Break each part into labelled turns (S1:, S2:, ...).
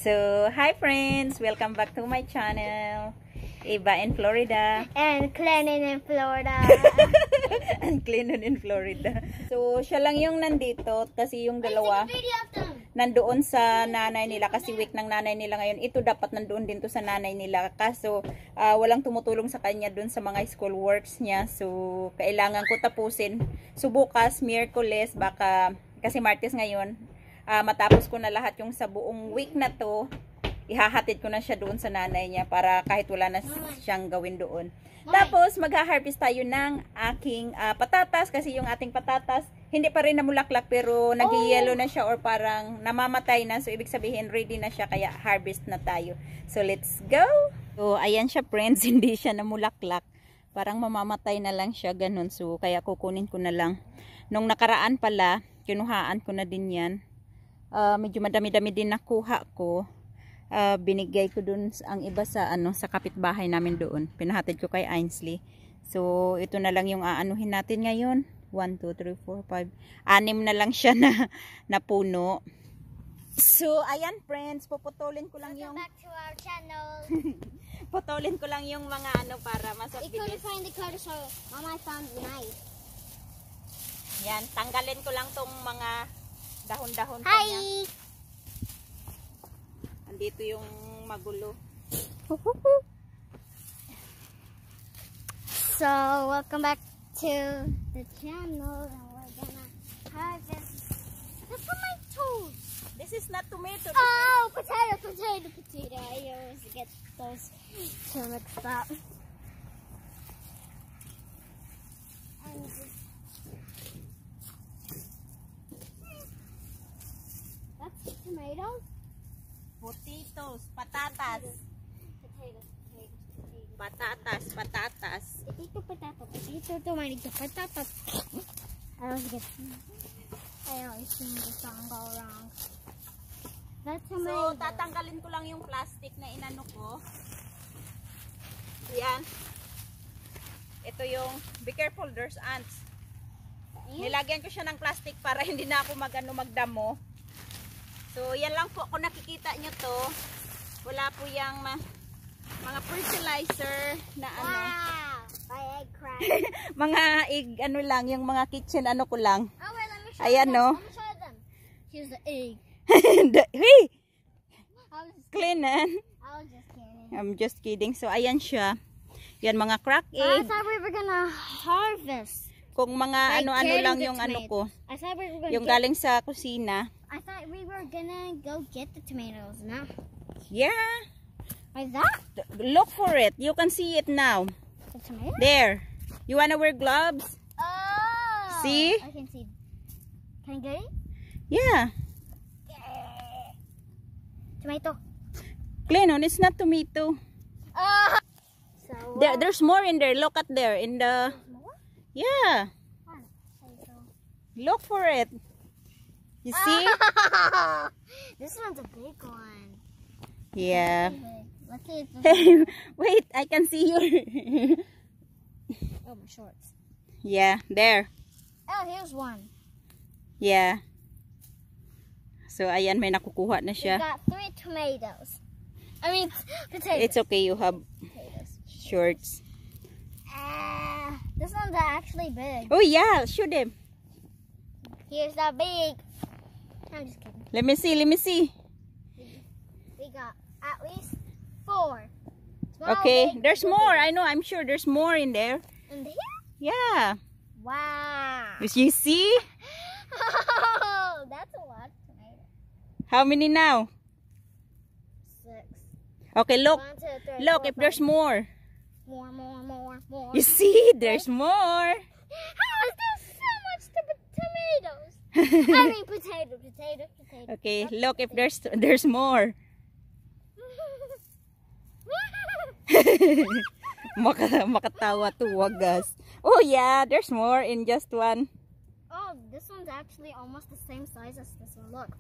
S1: So, hi friends! Welcome back to my channel. Iba in Florida.
S2: And Kailan in Florida.
S1: And kailan in Florida. So, siya lang yung nandito kasi yung dalawa nandoon sa nanay nila kasi week ng nanay nila ngayon. Ito dapat nandoon din to sa nanay nila. Kaso, walang tumutulong sa kanya doon sa mga school works niya. So, kailangan ko tapusin. So, bukas, Miyerkules, baka, kasi Martes ngayon, matapos ko na lahat yung sa buong week na to, ihahatid ko na siya doon sa nanay niya para kahit wala na siyang gawin doon. Tapos magha-harvest tayo ng aking patatas kasi yung ating patatas hindi pa rin namulaklak pero nag-yellow na siya or parang namamatay na. So ibig sabihin ready na siya kaya harvest na tayo. So let's go! So ayan siya friends, hindi siya namulaklak. Parang mamamatay na lang siya ganun. So kaya kukunin ko na lang. Nung nakaraan pala, kinuhaan ko na din yan. Medyo madami-dami din nakuha ko. Binigay ko dun ang iba sa sa kapitbahay namin doon. Pinahatid ko kay Ainsley. So ito na lang yung aanuhin natin ngayon. 1, 2, 3, 4, 5. 6 na lang siya na puno. So ayan friends, puputulin ko lang yung
S2: Welcome back to our channel.
S1: putulin ko lang yung mga para mas
S2: We couldn't find the car, so Mama found the knife.
S1: Yan, tanggalin ko lang tong mga dahon-dahon pa
S2: Hi!
S1: niya. Andito yung magulo.
S2: So, welcome back to the channel, and we're gonna harvest the tomatoes.
S1: This is not tomato.
S2: Oh, potato. I always get those two mixed up. And that's tomatoes.
S1: Potatoes, patatas.
S2: Potatoes.
S1: Patatas.
S2: Potato, tomato, patatas. I always sing the song go wrong. That's tomato.
S1: So, tatanggalin ko lang yung plastic na inano ko. Yan. Ito yung, be careful, there's ants. Nilagyan ko siya ng plastic para hindi na ako magdamo. So, yan lang po. Kung nakikita nyo to, wala po yung mga fertilizer na
S2: Wow! My egg cracked.
S1: mga lang, yung mga kitchen ko lang.
S2: Oh, wait, let me show
S1: Ayan,
S2: them.
S1: no?
S2: Let me show them. Here's the egg.
S1: Hey!
S2: I was
S1: Cleanan.
S2: just kidding.
S1: I'm just kidding. So, ayan siya. Yan, mga crack
S2: I
S1: egg.
S2: thought we were gonna harvest.
S1: Kung mga
S2: Like
S1: ano lang
S2: getting
S1: yung
S2: the
S1: ko.
S2: I thought we were gonna
S1: Yung galing sa kusina.
S2: I thought we were gonna go get the tomatoes. No.
S1: Yeah.
S2: Like that?
S1: Look for it. You can see it now.
S2: The tomato?
S1: There. You wanna wear gloves?
S2: Oh!
S1: See?
S2: I can see. Can I get it?
S1: Yeah.
S2: Tomato.
S1: Cleanon, it's not tomato.
S2: Oh! So,
S1: There's more in there. Look at there. In the...
S2: more?
S1: Yeah. Look for it. You see?
S2: This one's a big one.
S1: Yeah.
S2: Let's see if
S1: Hey, wait. I can see your...
S2: oh, my shorts.
S1: Yeah, there.
S2: Oh, here's one.
S1: Yeah. So, ayan, may nakukuha na
S2: We
S1: siya.
S2: got 3 tomatoes. I mean, potatoes.
S1: It's okay. You have
S2: Potatoes.
S1: shorts.
S2: This one's actually big.
S1: Oh, yeah. Shoot him.
S2: Here's the big. I'm just kidding.
S1: Let me see. Let me see.
S2: We got at least 4. Small,
S1: Okay.
S2: big,
S1: There's
S2: big,
S1: more.
S2: big.
S1: I know. I'm sure there's more in there.
S2: And here?
S1: Yeah.
S2: Wow.
S1: You see?
S2: Oh, that's a lot of tomatoes.
S1: How many now?
S2: 6.
S1: Okay, look.
S2: 1, 2, 3,
S1: Look,
S2: 4,
S1: if there's
S2: 5.
S1: more.
S2: More.
S1: You see? There's more.
S2: How is there so much tomatoes? I mean potato.
S1: Okay,
S2: Not
S1: look if
S2: potato.
S1: there's more. Makatawa to wagas. Oh yeah, there's more in just one.
S2: Oh, this one's actually almost the same size as this one. Look,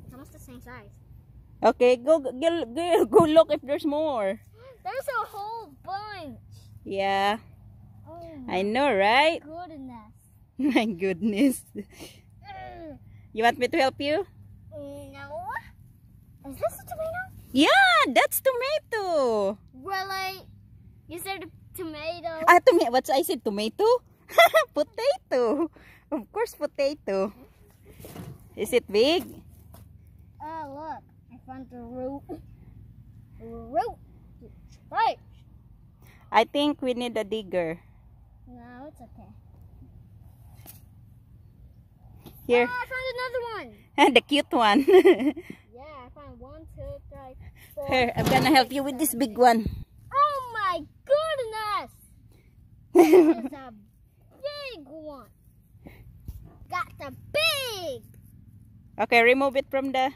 S2: it's almost the same size.
S1: Okay, go look if there's more.
S2: There's a whole bunch.
S1: Yeah,
S2: Oh
S1: I know, right?
S2: goodness.
S1: My goodness. You want me to help you?
S2: No. Is this a tomato?
S1: Yeah, that's tomato.
S2: Really? You said tomato.
S1: What I said, tomato? Potato. Of course, potato. Is it big?
S2: Oh, look. I found the root. Root. Right.
S1: I think we need a digger.
S2: No, it's okay.
S1: Here.
S2: Oh, I found another one.
S1: And the cute one.
S2: Yeah, I found 1, 2, 3, 4.
S1: Here, I'm gonna help you with this big one.
S2: Oh my goodness! This is a big one. Got the big.
S1: Okay, remove it from the...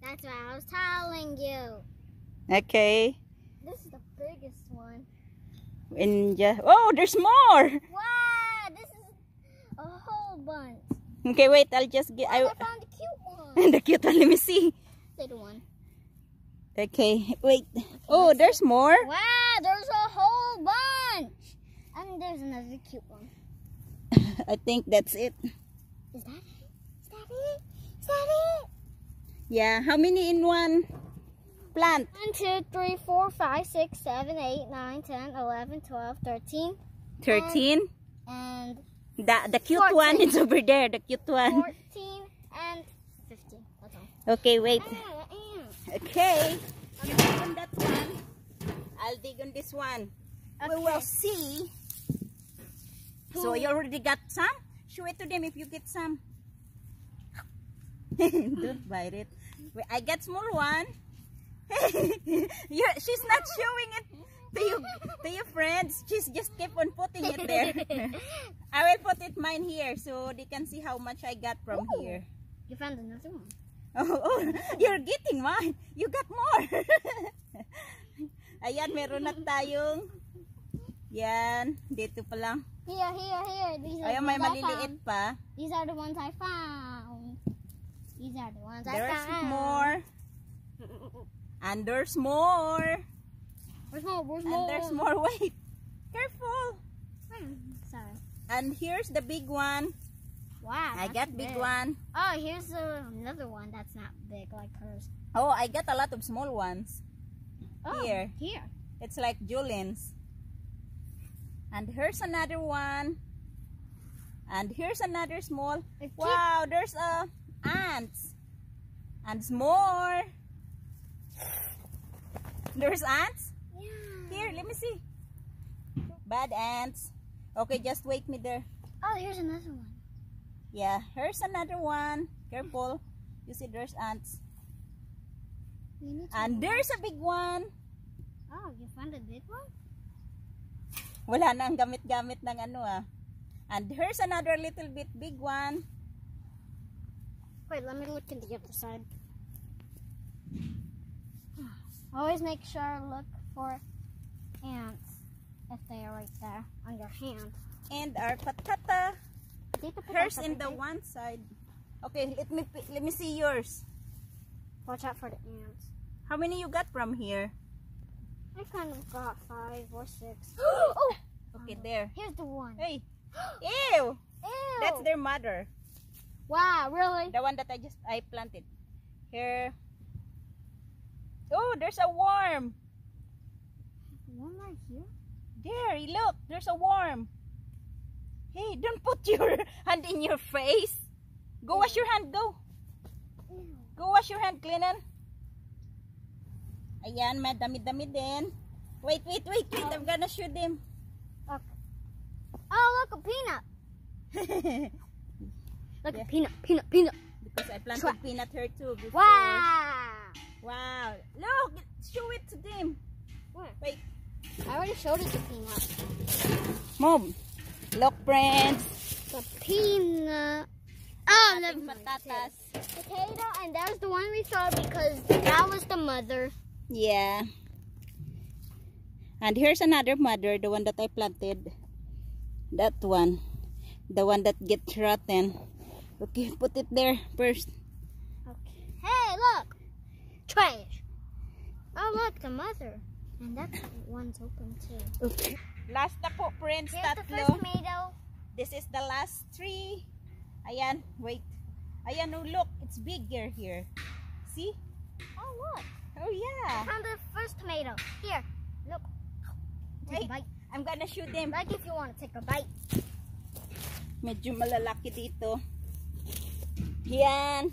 S2: That's what I was telling you.
S1: Okay.
S2: This is the biggest one.
S1: Oh, there's more.
S2: Wow, this is a whole bunch.
S1: Okay, wait, I'll just get...
S2: I found the cute one.
S1: The cute one, let me see.
S2: Little one.
S1: Okay, wait. Oh, there's more.
S2: Wow, there's a whole bunch. And there's another cute one.
S1: I think that's it.
S2: Is that it? Is that it? Is that it?
S1: Yeah, how many in one plant?
S2: 1, 2, 3, 4, 5, 6, 7, 8, 9, 10, 11, 12, 13.
S1: 13?
S2: And
S1: The cute
S2: 14.
S1: one is over there, the cute one.
S2: 14 and 15. That's all.
S1: Okay, wait.
S2: Ah.
S1: Okay, I'll dig on that one. I'll dig on this one.
S2: Okay.
S1: We will see. So you already got some? Show it to them if you get some. Don't bite it. Wait, I got small one. She's not showing it to your friends. She's just keep on putting it there. I will put it mine here so they can see how much I got from here.
S2: You found another one.
S1: Oh, you're getting mine. You got more. Ayan, meron na tayong. Yan, dito pa lang.
S2: Here. These are
S1: Ayan,
S2: the
S1: may
S2: ones I
S1: maliliit
S2: found.
S1: pa.
S2: These are the ones I found. These are the ones I
S1: There's
S2: found.
S1: more. And there's more.
S2: Where's more? Where's
S1: And
S2: more?
S1: there's more. Wait. Careful.
S2: Sorry.
S1: And here's the big one.
S2: Wow.
S1: I
S2: that's
S1: got big
S2: big.
S1: one.
S2: Oh, here's another one that's not big like hers.
S1: Oh, I got a lot of small ones.
S2: Oh,
S1: Here.
S2: Here.
S1: It's like Julian's. And here's another one. And here's another small. Wow, there's ants. And more. There's ants.
S2: Yeah.
S1: Here, let me see. Bad ants. Okay, just wait me there.
S2: Oh, here's another one.
S1: Yeah, here's another one. Careful. You see there's ants.
S2: We need to
S1: And there's a big one.
S2: Oh, you found a big one?
S1: Wala na ang gamit-gamit ng ano ah. And here's another little bit big one.
S2: Wait, let me look in the other side. Always make sure look for ants if they are right there on your hand.
S1: And our patata.
S2: Dito po
S1: Hers
S2: tayo
S1: in the
S2: sa-
S1: one side. Okay, let me see yours.
S2: Watch out for the ants.
S1: How many you got from here?
S2: I kind of got 5 or 6. Oh!
S1: Okay, there.
S2: Here's the one.
S1: Hey. Ew.
S2: Ew!
S1: That's their mother.
S2: Wow, really?
S1: The one that I planted. Here. Oh, there's a worm.
S2: One right here?
S1: There, look. There's a worm. Hey, don't put your hand in your face. Go wash your hand. Go.
S2: Ew.
S1: Go wash your hand, Kailan. Ayan, madami-dami din. Wait. I'm gonna shoot them.
S2: Okay. Oh, look, a peanut. Look,
S1: Yeah.
S2: a peanut.
S1: Because I planted peanut here too before.
S2: Wow.
S1: Wow. Look, show it to them.
S2: Where?
S1: Wait.
S2: I already showed it to peanut.
S1: Mom. Look, friends.
S2: The peanut. Oh,
S1: Ating
S2: never mind.
S1: patatas.
S2: Potato, and that was the one we saw because that was the mother.
S1: Yeah. And here's another mother, the one that I planted. That one. The one that gets rotten. Okay, put it there first.
S2: Okay. Hey, look. Trash. Oh, look, the mother. And that one's open too.
S1: Okay. Last na po, friends.
S2: Here's the first
S1: Tatlo.
S2: tomato.
S1: This is the last 3. Ayan, wait. Ayan, oh look, it's bigger here. See?
S2: Oh, look.
S1: Oh yeah.
S2: I found the first tomato. Here, look. Take a
S1: Wait,
S2: bite.
S1: I'm gonna shoot them.
S2: Like if you want to take a bite.
S1: Medyo malalaki dito. Yan.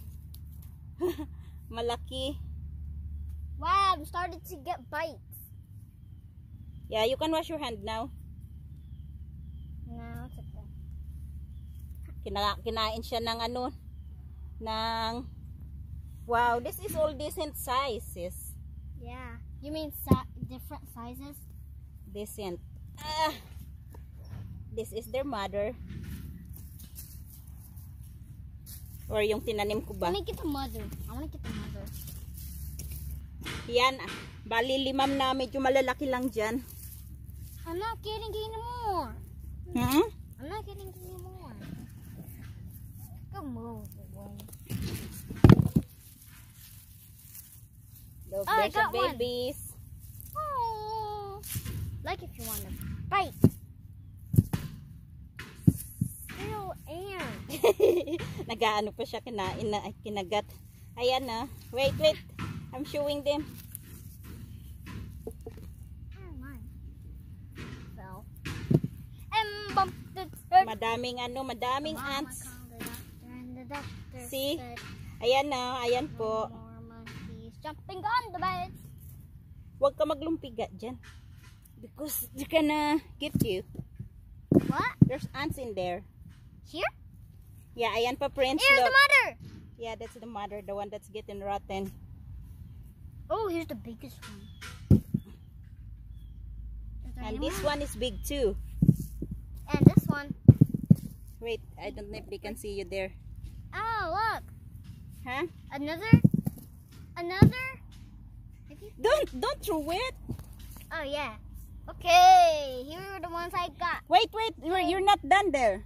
S1: Malaki.
S2: Wow, I'm starting to get bites.
S1: Yeah, you can wash your hand now.
S2: No, it's okay.
S1: Kinain siya ng ano, ng, wow, this is all decent sizes.
S2: Yeah. You mean different sizes?
S1: Decent. This is their mother. Or yung tinanim ko ba?
S2: Let me get the mother. I want to get the mother.
S1: Yan, bali 5 na, medyo malalaki lang dyan.
S2: I'm not getting any more.
S1: Hmm?
S2: I'm not getting any more. Go move away.
S1: Those
S2: Oh, I
S1: there's
S2: got one.
S1: babies.
S2: Oh, like if you want to bite. Still ant.
S1: Nagaano pa siya, kinagat. Ayan na. Wait. I'm showing them.
S2: Oh my. Fell. And bumped the third.
S1: Madaming ants.
S2: And the doctor
S1: See?
S2: said,
S1: Ayan na, ayan po.
S2: no more monkeys jumping on the bed.
S1: Huwag ka maglumpiga dyan. Because they're gonna get you.
S2: What?
S1: There's ants in there.
S2: Here?
S1: Yeah, ayan pa, Prince.
S2: Here's
S1: Look.
S2: the mother.
S1: Yeah, that's the mother, the one that's getting rotten.
S2: Oh, here's the biggest one. Is there
S1: And
S2: any
S1: this
S2: more?
S1: one is big too.
S2: And this one.
S1: Wait, I don't know if they can see you there.
S2: Oh, look.
S1: Huh?
S2: Another. Maybe?
S1: Don't throw it.
S2: Oh, yeah. Okay, here are the ones I got.
S1: Wait, you're not done there.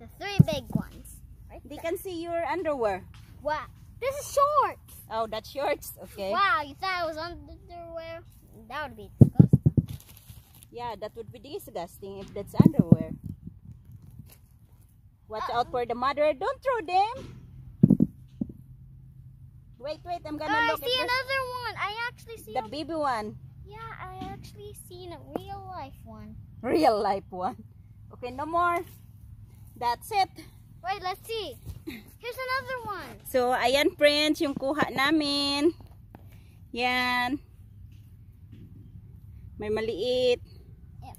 S2: The 3 big ones. Right
S1: They
S2: there.
S1: can see your underwear.
S2: Wow. This is shorts.
S1: Oh, that's shorts. Okay.
S2: Wow, you thought it was underwear? That would be disgusting.
S1: Yeah, that would be disgusting if that's underwear. Watch out for the mother. Don't throw them. Wait, I'm gonna
S2: I
S1: look
S2: see
S1: at
S2: another one. I actually see
S1: the baby one.
S2: Yeah, I actually seen a real life one.
S1: Real life one. Okay, no more. That's it.
S2: Wait, let's see. Here's another one.
S1: So, ayan friends, yung kuha namin. Yan. May maliit.
S2: Yep.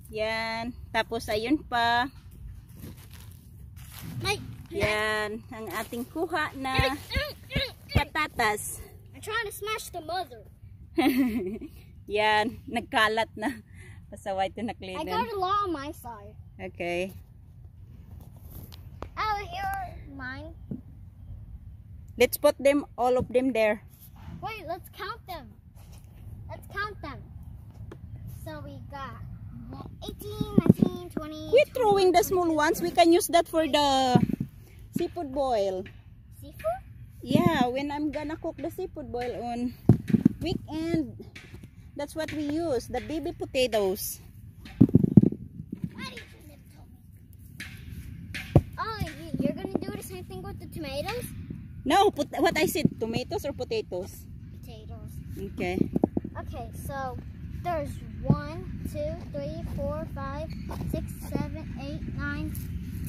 S1: Yan. Tapos, ayun pa.
S2: Ay.
S1: Yan. Ang ating kuha na patatas.
S2: I'm trying to smash the mother.
S1: Yan. Nagkalat na. Pasaway ito na
S2: I
S1: cleaner.
S2: got a lot on my side.
S1: Okay.
S2: Oh, here are mine.
S1: Let's put them, all of them there.
S2: Wait, let's count them. Let's count them. So we got 18, 19, 20.
S1: Quit throwing the small ones. We can use that for the seafood boil.
S2: Seafood?
S1: Yeah, when I'm gonna cook the seafood boil on weekend, that's what we use, the baby potatoes.
S2: Oh, you're gonna do the same thing with the tomatoes?
S1: No, what I said, tomatoes or potatoes?
S2: Potatoes.
S1: Okay.
S2: Okay, so there's 1, 2, 3, 4, 5, 6, 7, 8, 9,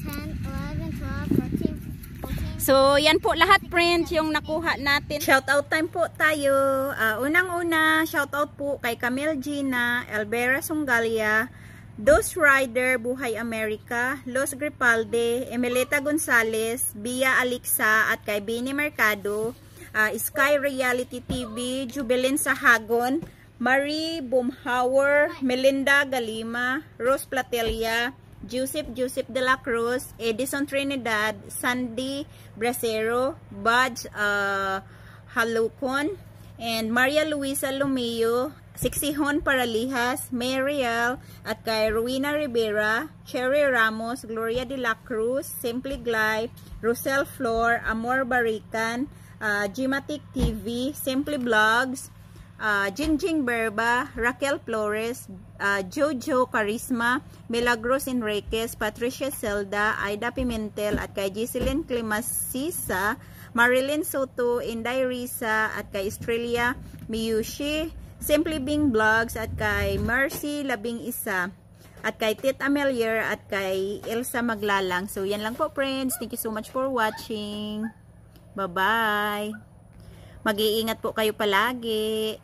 S2: 10, 11, 12, 13, 14.
S1: So, yan po lahat friends yung nakuha natin. Shoutout time po tayo. Unang-una, shoutout po kay Camille Gina, Elvera Sungalia, Dos Rider, Buhay America, Los Gripalde, Emeleta Gonzales, Bia Alixa at kay Bini Mercado, Sky Reality TV, Jubilin Sahagon, Marie Bumhauer, Melinda Galima, Rose Platelia, Joseph de la Cruz, Edison Trinidad, Sandy Bracero, Budge Halukon, and Maria Luisa Lumio, Sixihon Paralijas, Mariel, at kay Ruina Rivera, Cherry Ramos, Gloria de la Cruz, Simply Glide, Rosel Flor, Amor Barican, Gimatic TV, Simply Vlogs, Jingjing Berba, Raquel Flores, Jojo Carisma, Milagros Enriquez, Patricia Zelda, Aida Pimentel, at kay Giselyn Climasisa, Marilyn Soto, Inday Risa, at kay Estrella Miyushi, Simply Bing Vlogs, at kay Mercy Labing Isa, at kay Tit Amelier, at kay Elsa Maglalang. So, yan lang po, friends. Thank you so much for watching. Bye-bye. Mag-iingat po kayo palagi.